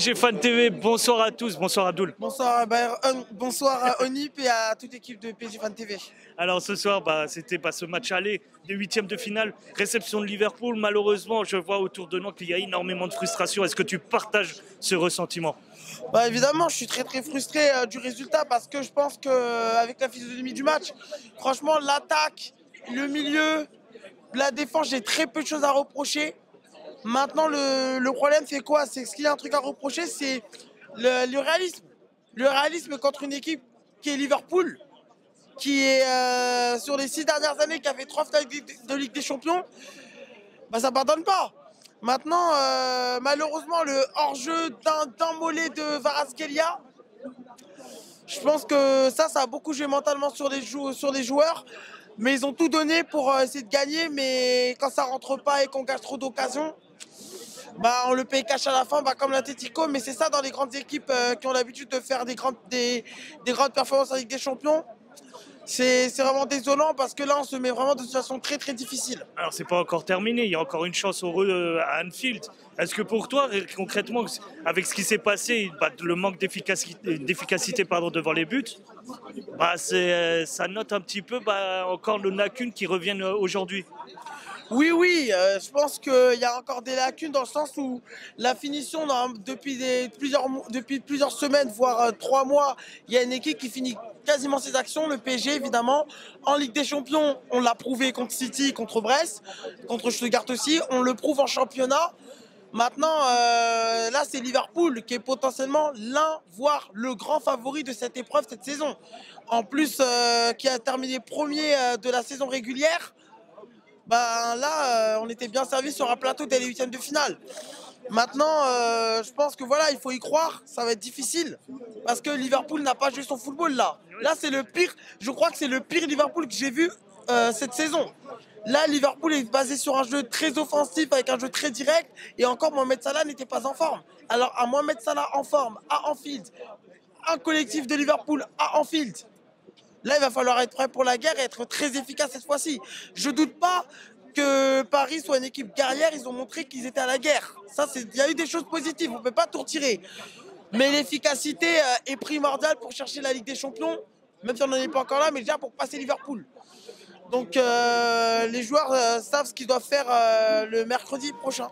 PG Fan TV, bonsoir à tous, bonsoir Abdoul. Bonsoir à Bayern, bonsoir à Onip et à toute l'équipe de PG Fan TV. Alors ce soir, c'était ce match aller des huitièmes de finale, réception de Liverpool. Malheureusement, je vois autour de nous qu'il y a énormément de frustration. Est-ce que tu partages ce ressentiment? Évidemment, je suis très frustré du résultat parce que je pense qu'avec la physionomie du match, franchement, l'attaque, le milieu, la défense, j'ai très peu de choses à reprocher. Maintenant, le problème, c'est quoi? C'est qu'il y a un truc à reprocher, c'est le réalisme. Le réalisme contre une équipe qui est Liverpool, qui est sur les 6 dernières années, qui a fait 3 finales de Ligue des Champions, ça ne pardonne pas. Maintenant, malheureusement, le hors-jeu d'un mollet de Kvaratskhelia, je pense que ça a beaucoup joué mentalement sur les joueurs. Mais ils ont tout donné pour essayer de gagner. Mais quand ça rentre pas et qu'on gâche trop d'occasions, on le paye cash à la fin, comme l'Atlético. Mais c'est ça dans les grandes équipes qui ont l'habitude de faire des grandes performances en Ligue des Champions. C'est vraiment désolant parce que là, on se met vraiment dans une situation très difficile. Alors, c'est pas encore terminé. Il y a encore une chance à Anfield. Est-ce que pour toi, concrètement, avec ce qui s'est passé, le manque d'efficacité devant les buts, ça note un petit peu encore nos lacunes qui reviennent aujourd'hui? Oui, je pense qu'il y a encore des lacunes dans le sens où la finition, depuis plusieurs semaines, voire 3 mois, il y a une équipe qui finit quasiment ses actions, le PSG évidemment. En Ligue des Champions, on l'a prouvé contre City, contre Brest, contre Stuttgart aussi, on le prouve en championnat. Maintenant, là, c'est Liverpool qui est potentiellement l'un, voire le grand favori de cette épreuve cette saison. En plus, qui a terminé premier de la saison régulière. Là, on était bien servi sur un plateau dès les huitièmes de finale. Maintenant, je pense que voilà, il faut y croire, ça va être difficile parce que Liverpool n'a pas joué son football là. Là, c'est le pire. Je crois que c'est le pire Liverpool que j'ai vu cette saison. Là, Liverpool est basé sur un jeu très offensif avec un jeu très direct et encore Mohamed Salah n'était pas en forme. Alors, à Mohamed Salah en forme, à Anfield, un collectif de Liverpool à Anfield. Là, il va falloir être prêt pour la guerre et être très efficace cette fois-ci. Je ne doute pas que Paris soit une équipe guerrière. Ils ont montré qu'ils étaient à la guerre. Il y a eu des choses positives, on ne peut pas tout retirer. Mais l'efficacité est primordiale pour chercher la Ligue des Champions, même si on n'en est pas encore là, mais déjà pour passer Liverpool. Donc les joueurs savent ce qu'ils doivent faire le mercredi prochain.